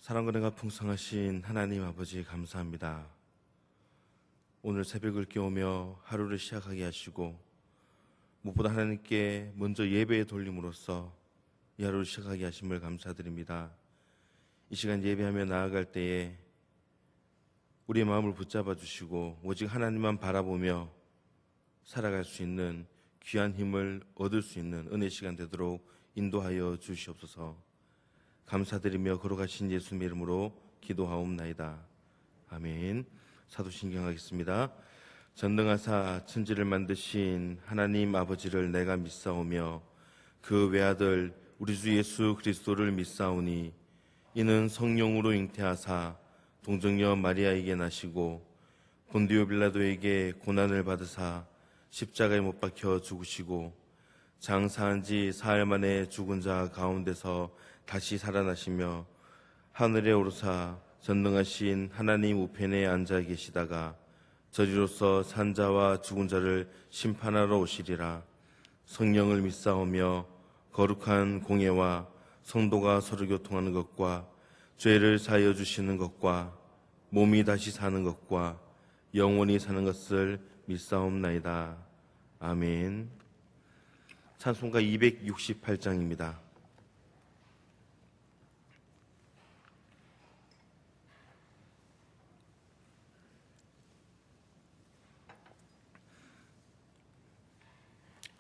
사랑과 은혜가 풍성하신 하나님 아버지 감사합니다. 오늘 새벽을 깨우며 하루를 시작하게 하시고 무엇보다 하나님께 먼저 예배에 돌림으로써 이 하루를 시작하게 하심을 감사드립니다. 이 시간 예배하며 나아갈 때에 우리의 마음을 붙잡아 주시고 오직 하나님만 바라보며 살아갈 수 있는 귀한 힘을 얻을 수 있는 은혜 시간 되도록 인도하여 주시옵소서. 감사드리며 걸어가신 예수님의 이름으로 기도하옵나이다. 아멘. 사도신경 하겠습니다. 전능하사 천지를 만드신 하나님 아버지를 내가 믿사오며 그 외아들 우리 주 예수 그리스도를 믿사오니 이는 성령으로 잉태하사 동정녀 마리아에게 나시고 본디오 빌라도에게 고난을 받으사 십자가에 못 박혀 죽으시고 장사한 지 사흘 만에 죽은 자 가운데서 다시 살아나시며 하늘에 오르사 전능하신 하나님 우편에 앉아 계시다가 저리로서 산 자와 죽은 자를 심판하러 오시리라. 성령을 믿사오며 거룩한 공예와 성도가 서로 교통하는 것과 죄를 사하여 주시는 것과 몸이 다시 사는 것과 영원히 사는 것을 믿사옵나이다. 아멘. 찬송가 268장입니다.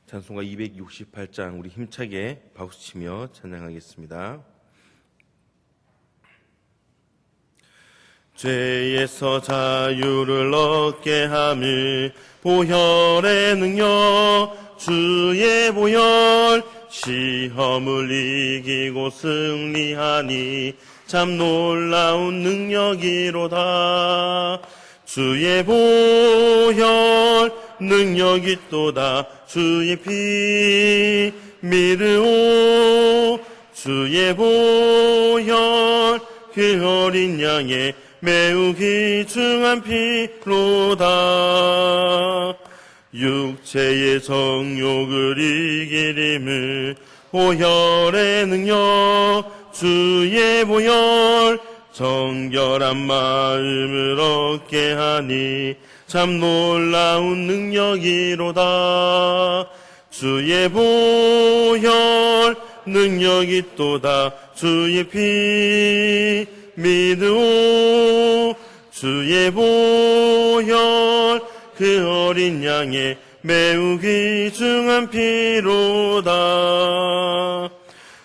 찬송가 268장 우리 힘차게 박수치며 찬양하겠습니다. 죄에서 자유를 얻게 함을 보혈의 능력 주의 보혈 시험을 이기고 승리하니 참 놀라운 능력이로다. 주의 보혈 능력이 또다. 주의 피 믿으오. 주의 보혈 그 어린 양의 매우 귀중한 피로다. 육체의 정욕을 이기림을 보혈의 능력 주의 보혈 정결한 마음을 얻게 하니 참 놀라운 능력이로다. 주의 보혈 능력이 또다. 주의 피 믿으오. 주의 보혈 그 어린 양의 매우 귀중한 피로다.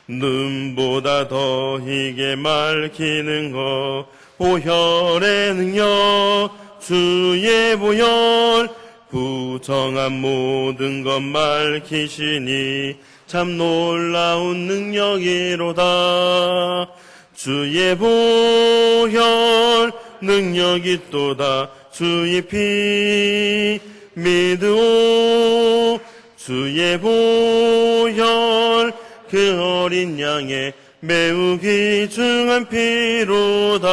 눈보다 더 희게 맑히는 것 보혈의 능력 주의 보혈 부정한 모든 것 밝히시니 참 놀라운 능력이로다. 주의 보혈 능력이 또다. 주의 피 믿으오. 주의 보혈 그 어린 양의 매우 귀중한 피로다.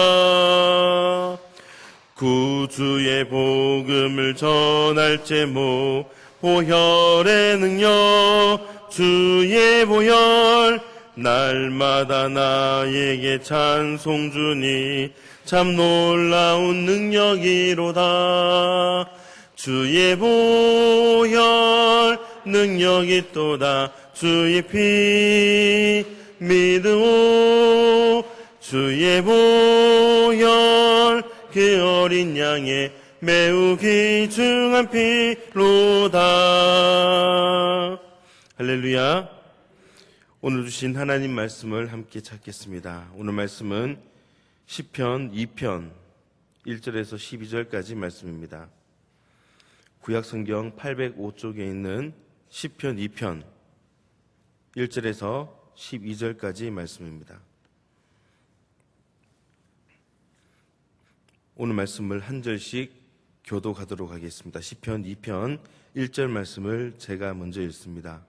구주의 복음을 전할 제목 보혈의 능력 주의 보혈 날마다 나에게 찬송 주니 참 놀라운 능력이로다. 주의 보혈 능력이 또다. 주의 피 믿으오. 주의 보혈 그 어린 양의 매우 귀중한 피로다. 할렐루야. 오늘 주신 하나님 말씀을 함께 찾겠습니다. 오늘 말씀은 시편 2편 1절에서 12절까지 말씀입니다. 구약성경 805쪽에 있는 시편 2편 1절에서 12절까지 말씀입니다. 오늘 말씀을 한 절씩 교독하도록 하겠습니다. 시편 2편 1절 말씀을 제가 먼저 읽습니다.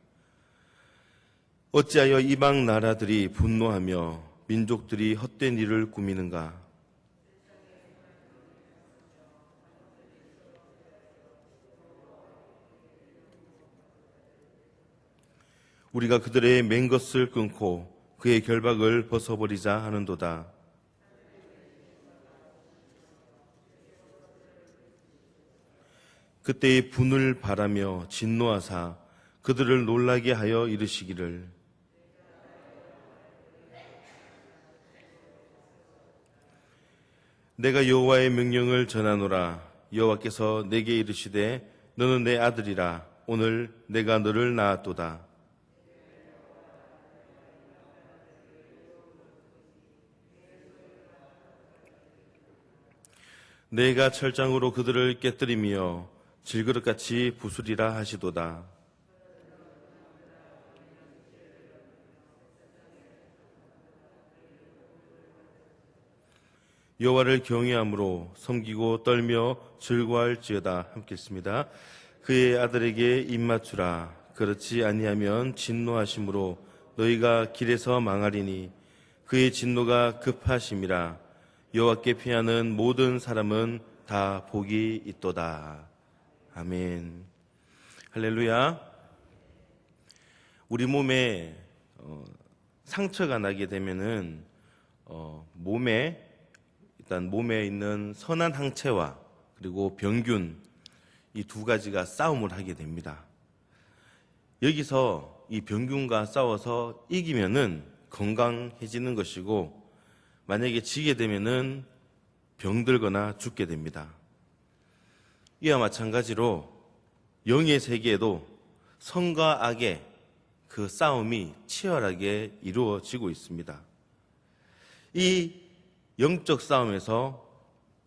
어찌하여 이방 나라들이 분노하며 민족들이 헛된 일을 꾸미는가? 우리가 그들의 맨 것을 끊고 그의 결박을 벗어버리자 하는도다. 그때의 분을 바라며 진노하사 그들을 놀라게 하여 이르시기를 내가 여호와의 명령을 전하노라. 여호와께서 내게 이르시되 너는 내 아들이라. 오늘 내가 너를 낳았도다. 내가 철장으로 그들을 깨뜨리며 질그릇같이 부수리라 하시도다. 여호와를 경외함으로 섬기고 떨며 즐거워할지어다. 함께 읽습니다. 그의 아들에게 입맞추라. 그렇지 아니하면 진노하심으로 너희가 길에서 망하리니 그의 진노가 급하심이라. 여호와께 피하는 모든 사람은 다 복이 있도다. 아멘. 할렐루야. 우리 몸에 상처가 나게 되면은 몸에 있는 선한 항체와 그리고 병균 이 두 가지가 싸움을 하게 됩니다. 여기서 이 병균과 싸워서 이기면은 건강해지는 것이고 만약에 지게 되면은 병들거나 죽게 됩니다. 이와 마찬가지로 영의 세계에도 선과 악의 그 싸움이 치열하게 이루어지고 있습니다. 이 영적 싸움에서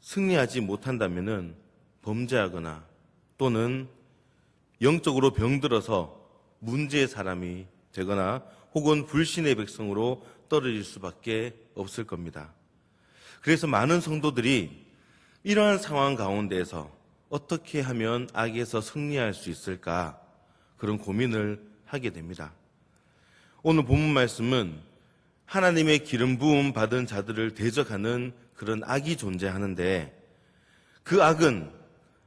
승리하지 못한다면은 범죄하거나 또는 영적으로 병들어서 문제의 사람이 되거나 혹은 불신의 백성으로 떨어질 수밖에 없을 겁니다. 그래서 많은 성도들이 이러한 상황 가운데에서 어떻게 하면 악에서 승리할 수 있을까 그런 고민을 하게 됩니다. 오늘 본문 말씀은 하나님의 기름 부음 받은 자들을 대적하는 그런 악이 존재하는데 그 악은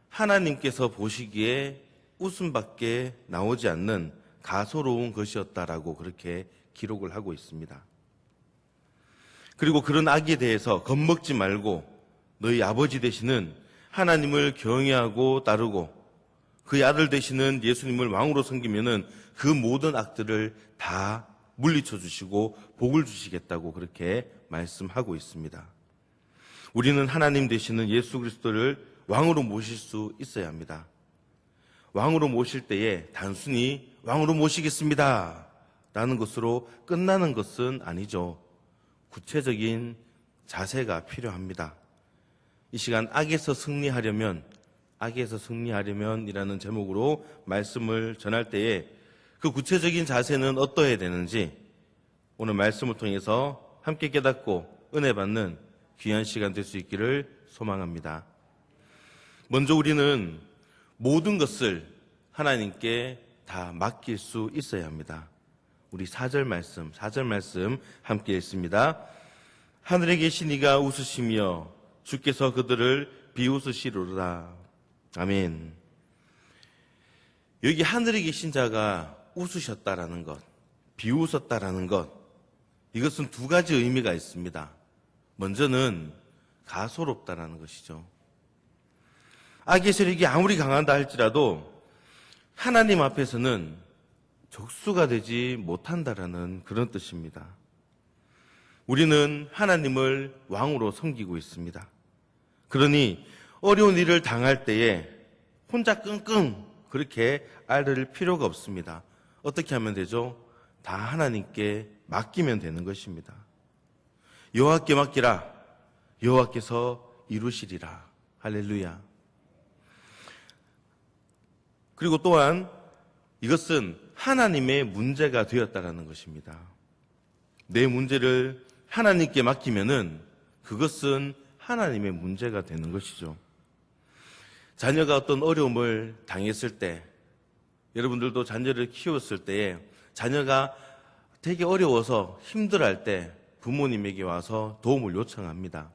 하나님께서 보시기에 웃음밖에 나오지 않는 가소로운 것이었다라고 그렇게 기록을 하고 있습니다. 그리고 그런 악에 대해서 겁먹지 말고 너희 아버지 되시는 하나님을 경외하고 따르고 그의 아들 되시는 예수님을 왕으로 섬기면은 그 모든 악들을 다 물리쳐 주시고 복을 주시겠다고 그렇게 말씀하고 있습니다. 우리는 하나님 되시는 예수 그리스도를 왕으로 모실 수 있어야 합니다. 왕으로 모실 때에 단순히 왕으로 모시겠습니다 라는 것으로 끝나는 것은 아니죠. 구체적인 자세가 필요합니다. 이 시간 악에서 승리하려면 이라는 제목으로 말씀을 전할 때에 그 구체적인 자세는 어떠해야 되는지 오늘 말씀을 통해서 함께 깨닫고 은혜 받는 귀한 시간 될 수 있기를 소망합니다. 먼저 우리는 모든 것을 하나님께 다 맡길 수 있어야 합니다. 우리 4절 말씀 함께 읽습니다. 하늘에 계신 이가 웃으시며 주께서 그들을 비웃으시리로다. 아멘. 여기 하늘에 계신 자가 웃으셨다라는 것, 비웃었다라는 것, 이것은 두 가지 의미가 있습니다. 먼저는 가소롭다라는 것이죠. 악의 세력이 아무리 강하다 할지라도 하나님 앞에서는 적수가 되지 못한다라는 그런 뜻입니다. 우리는 하나님을 왕으로 섬기고 있습니다. 그러니 어려운 일을 당할 때에 혼자 끙끙 그렇게 앓을 필요가 없습니다. 어떻게 하면 되죠? 다 하나님께 맡기면 되는 것입니다. 여호와께 맡기라. 여호와께서 이루시리라. 할렐루야. 그리고 또한 이것은 하나님의 문제가 되었다라는 것입니다. 내 문제를 하나님께 맡기면은 그것은 하나님의 문제가 되는 것이죠. 자녀가 어떤 어려움을 당했을 때, 여러분들도 자녀를 키웠을 때에 자녀가 되게 어려워서 힘들어할 때 부모님에게 와서 도움을 요청합니다.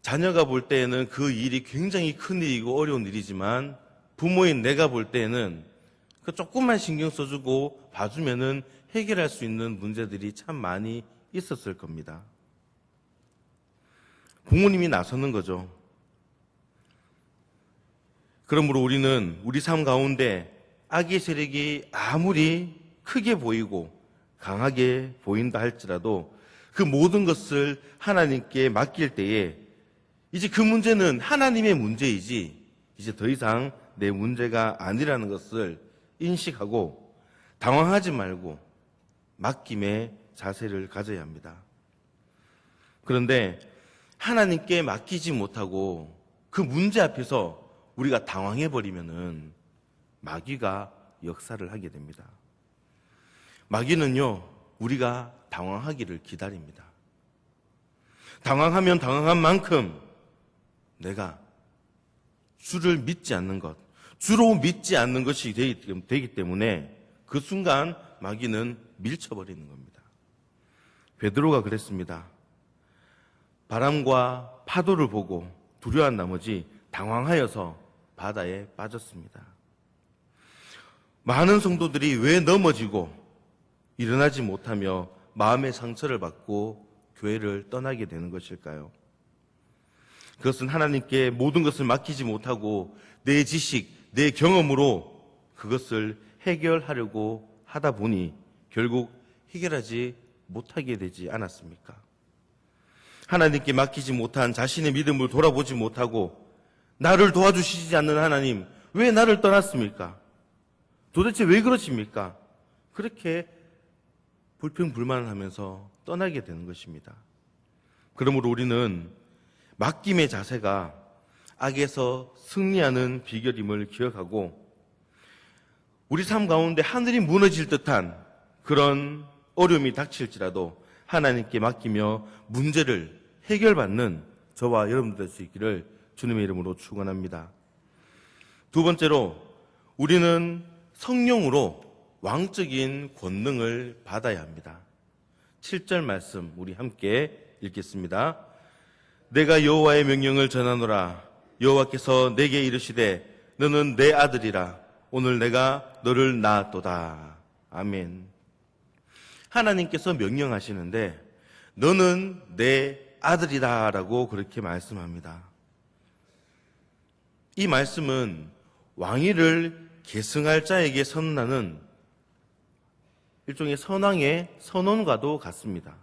자녀가 볼 때에는 그 일이 굉장히 큰 일이고 어려운 일이지만 부모인 내가 볼 때에는 그 조금만 신경 써주고 봐주면은 해결할 수 있는 문제들이 참 많이 있었을 겁니다. 부모님이 나서는 거죠. 그러므로 우리는 우리 삶 가운데 악의 세력이 아무리 크게 보이고 강하게 보인다 할지라도 그 모든 것을 하나님께 맡길 때에 이제 그 문제는 하나님의 문제이지 이제 더 이상 내 문제가 아니라는 것을 인식하고 당황하지 말고 맡김의 자세를 가져야 합니다. 그런데 하나님께 맡기지 못하고 그 문제 앞에서 우리가 당황해버리면은 마귀가 역사를 하게 됩니다. 마귀는요, 우리가 당황하기를 기다립니다. 당황하면 당황한 만큼 내가 주를 믿지 않는 것, 주로 믿지 않는 것이 되기 때문에 그 순간 마귀는 밀쳐버리는 겁니다. 베드로가 그랬습니다. 바람과 파도를 보고 두려워한 나머지 당황하여서 바다에 빠졌습니다. 많은 성도들이 왜 넘어지고 일어나지 못하며 마음의 상처를 받고 교회를 떠나게 되는 것일까요? 그것은 하나님께 모든 것을 맡기지 못하고 내 지식, 내 경험으로 그것을 해결하려고 하다 보니 결국 해결하지 못하게 되지 않았습니까? 하나님께 맡기지 못한 자신의 믿음을 돌아보지 못하고 나를 도와주시지 않는 하나님, 왜 나를 떠났습니까? 도대체 왜 그러십니까? 그렇게 불평불만을 하면서 떠나게 되는 것입니다. 그러므로 우리는 맡김의 자세가 악에서 승리하는 비결임을 기억하고 우리 삶 가운데 하늘이 무너질 듯한 그런 어려움이 닥칠지라도 하나님께 맡기며 문제를 해결받는 저와 여러분들 될 수 있기를 주님의 이름으로 축원합니다. 두 번째로 우리는 성령으로 왕적인 권능을 받아야 합니다. 7절 말씀 우리 함께 읽겠습니다. 내가 여호와의 명령을 전하노라. 여호와께서 내게 이르시되 너는 내 아들이라. 오늘 내가 너를 낳았도다. 아멘. 하나님께서 명령하시는데 너는 내 아들이다 라고 그렇게 말씀합니다. 이 말씀은 왕위를 계승할 자에게 선언하는 일종의 선왕의 선언과도 같습니다.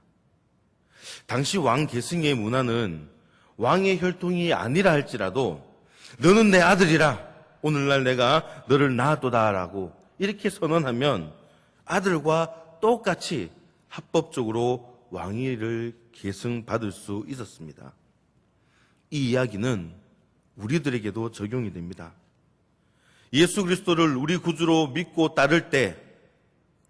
당시 왕 계승의 문화는 왕의 혈통이 아니라 할지라도 너는 내 아들이라. 오늘날 내가 너를 낳았도다 라고 이렇게 선언하면 아들과 똑같이 합법적으로 왕위를 계승받을 수 있었습니다. 이 이야기는 우리들에게도 적용이 됩니다. 예수 그리스도를 우리 구주로 믿고 따를 때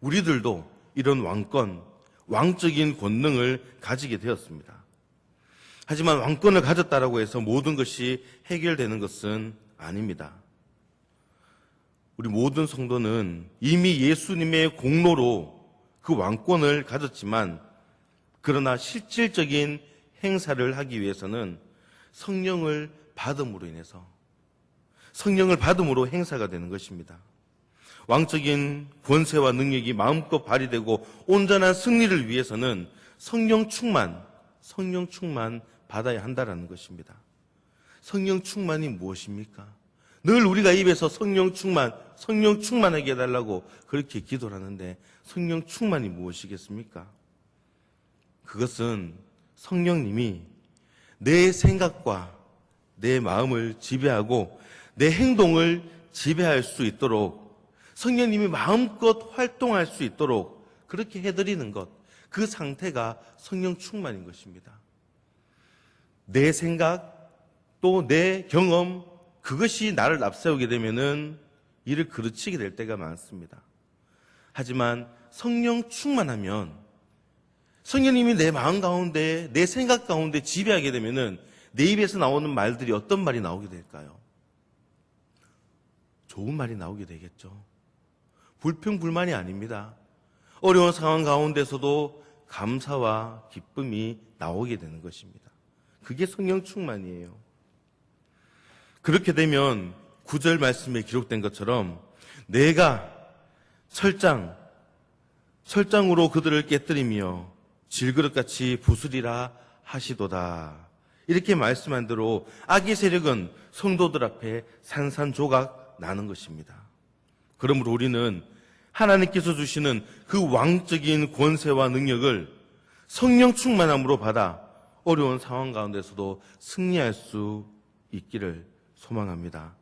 우리들도 이런 왕권, 왕적인 권능을 가지게 되었습니다. 하지만 왕권을 가졌다라고 해서 모든 것이 해결되는 것은 아닙니다. 우리 모든 성도는 이미 예수님의 공로로 그 왕권을 가졌지만 그러나 실질적인 행사를 하기 위해서는 성령을 받음으로 인해서 성령을 받음으로 행사가 되는 것입니다. 왕적인 권세와 능력이 마음껏 발휘되고 온전한 승리를 위해서는 성령 충만 받아야 한다는 것입니다. 성령 충만이 무엇입니까? 늘 우리가 입에서 성령 충만하게 해달라고 그렇게 기도를 하는데 성령 충만이 무엇이겠습니까? 그것은 성령님이 내 생각과 내 마음을 지배하고 내 행동을 지배할 수 있도록 성령님이 마음껏 활동할 수 있도록 그렇게 해드리는 것, 그 상태가 성령 충만인 것입니다. 내 생각 또 내 경험 그것이 나를 앞세우게 되면은 이를 그르치게 될 때가 많습니다. 하지만 성령 충만하면 성령님이 내 마음 가운데 내 생각 가운데 지배하게 되면은 내 입에서 나오는 말들이 어떤 말이 나오게 될까요? 좋은 말이 나오게 되겠죠. 불평불만이 아닙니다. 어려운 상황 가운데서도 감사와 기쁨이 나오게 되는 것입니다. 그게 성령 충만이에요. 그렇게 되면 9절 말씀에 기록된 것처럼 내가 철장으로 그들을 깨뜨리며 질그릇같이 부수리라 하시도다. 이렇게 말씀한 대로 악의 세력은 성도들 앞에 산산조각 나는 것입니다. 그러므로 우리는 하나님께서 주시는 그 왕적인 권세와 능력을 성령 충만함으로 받아 어려운 상황 가운데서도 승리할 수 있기를 소망합니다.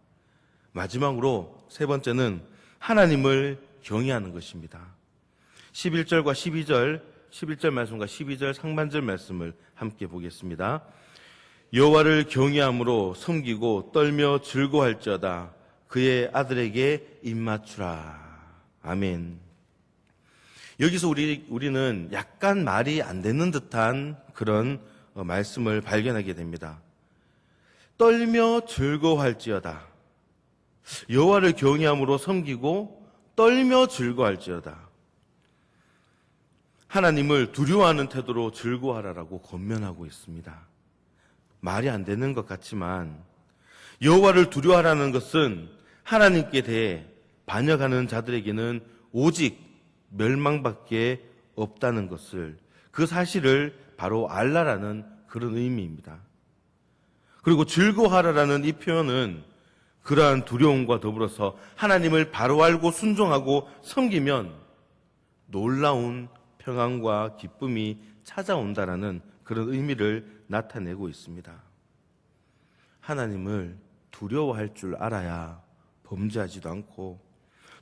마지막으로 세 번째는 하나님을 경외하는 것입니다. 11절과 11절 말씀과 12절 상반절 말씀을 함께 보겠습니다. 여호와를 경외함으로 섬기고 떨며 즐거워할지어다. 그의 아들에게 입맞추라. 아멘. 여기서 우리는 약간 말이 안 되는 듯한 그런 말씀을 발견하게 됩니다. 떨며 즐거워할지어다. 여호와를 경외함으로 섬기고 떨며 즐거워할지어다. 하나님을 두려워하는 태도로 즐거워하라라고 권면하고 있습니다. 말이 안 되는 것 같지만 여호와를 두려워하라는 것은 하나님께 대해 반역하는 자들에게는 오직 멸망밖에 없다는 것을, 그 사실을 바로 알라라는 그런 의미입니다. 그리고 즐거워하라라는 이 표현은 그러한 두려움과 더불어서 하나님을 바로 알고 순종하고 섬기면 놀라운 평안과 기쁨이 찾아온다라는 그런 의미를 나타내고 있습니다. 하나님을 두려워할 줄 알아야 범죄하지도 않고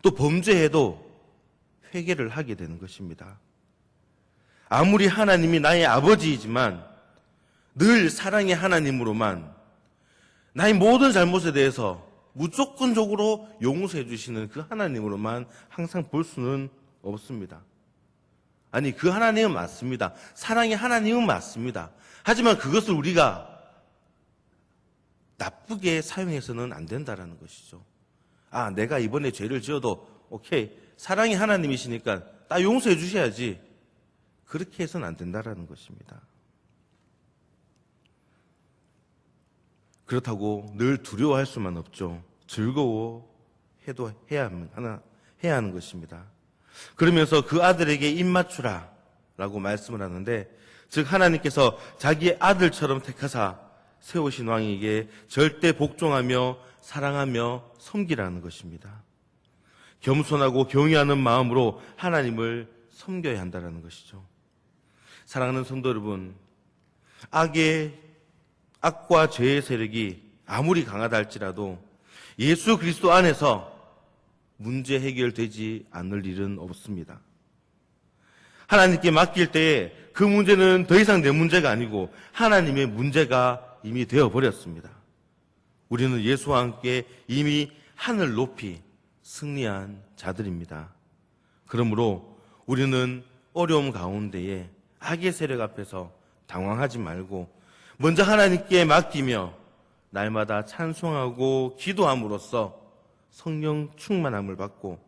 또 범죄해도 회개를 하게 되는 것입니다. 아무리 하나님이 나의 아버지이지만 늘 사랑의 하나님으로만 나의 모든 잘못에 대해서 무조건적으로 용서해 주시는 그 하나님으로만 항상 볼 수는 없습니다. 아니, 그 하나님은 맞습니다. 사랑의 하나님은 맞습니다. 하지만 그것을 우리가 나쁘게 사용해서는 안 된다라는 것이죠. 아, 내가 이번에 죄를 지어도 오케이, 사랑의 하나님이시니까 나 용서해 주셔야지. 그렇게 해서는 안 된다라는 것입니다. 그렇다고 늘 두려워할 수만 없죠. 즐거워해도 해야 하는 것입니다. 그러면서 그 아들에게 입맞추라 라고 말씀을 하는데, 즉 하나님께서 자기의 아들처럼 택하사 세우신 왕에게 절대 복종하며 사랑하며 섬기라는 것입니다. 겸손하고 경외하는 마음으로 하나님을 섬겨야 한다는 것이죠. 사랑하는 성도 여러분, 악과 죄의 세력이 아무리 강하다 할지라도 예수 그리스도 안에서 문제 해결되지 않을 일은 없습니다. 하나님께 맡길 때에 그 문제는 더 이상 내 문제가 아니고 하나님의 문제가 이미 되어버렸습니다. 우리는 예수와 함께 이미 하늘 높이 승리한 자들입니다. 그러므로 우리는 어려움 가운데에 악의 세력 앞에서 당황하지 말고 먼저 하나님께 맡기며 날마다 찬송하고 기도함으로써 성령 충만함을 받고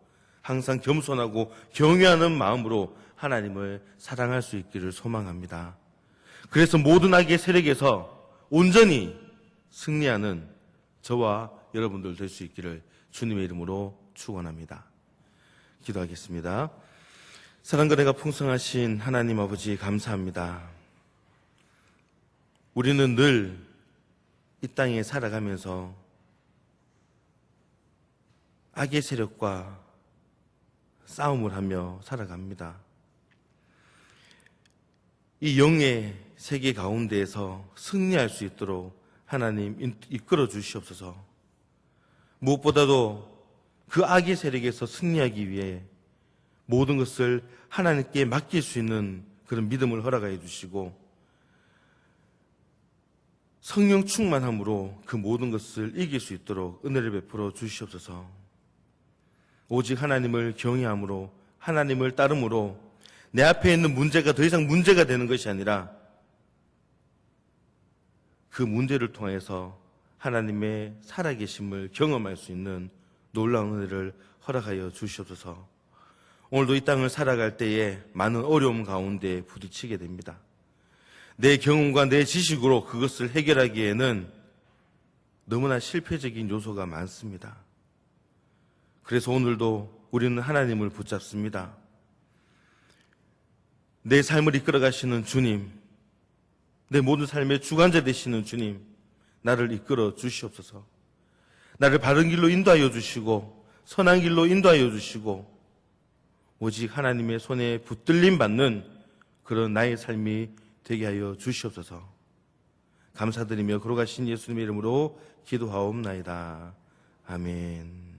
항상 겸손하고 경외하는 마음으로 하나님을 사랑할 수 있기를 소망합니다. 그래서 모든 악의 세력에서 온전히 승리하는 저와 여러분들 될 수 있기를 주님의 이름으로 축원합니다. 기도하겠습니다. 사랑과 은혜가 풍성하신 하나님 아버지, 감사합니다. 우리는 늘 이 땅에 살아가면서 악의 세력과 싸움을 하며 살아갑니다. 이 영의 세계 가운데에서 승리할 수 있도록 하나님 이끌어 주시옵소서. 무엇보다도 그 악의 세력에서 승리하기 위해 모든 것을 하나님께 맡길 수 있는 그런 믿음을 허락하여 주시고 성령 충만함으로 그 모든 것을 이길 수 있도록 은혜를 베풀어 주시옵소서. 오직 하나님을 경외함으로 하나님을 따름으로 내 앞에 있는 문제가 더 이상 문제가 되는 것이 아니라 그 문제를 통해서 하나님의 살아계심을 경험할 수 있는 놀라운 은혜를 허락하여 주시옵소서. 오늘도 이 땅을 살아갈 때에 많은 어려움 가운데 부딪히게 됩니다. 내 경험과 내 지식으로 그것을 해결하기에는 너무나 실패적인 요소가 많습니다. 그래서 오늘도 우리는 하나님을 붙잡습니다. 내 삶을 이끌어 가시는 주님, 내 모든 삶의 주관자 되시는 주님, 나를 이끌어 주시옵소서. 나를 바른 길로 인도하여 주시고 선한 길로 인도하여 주시고 오직 하나님의 손에 붙들림 받는 그런 나의 삶이 되게 하여 주시옵소서. 감사드리며 걸어가신 예수님의 이름으로 기도하옵나이다. 아멘.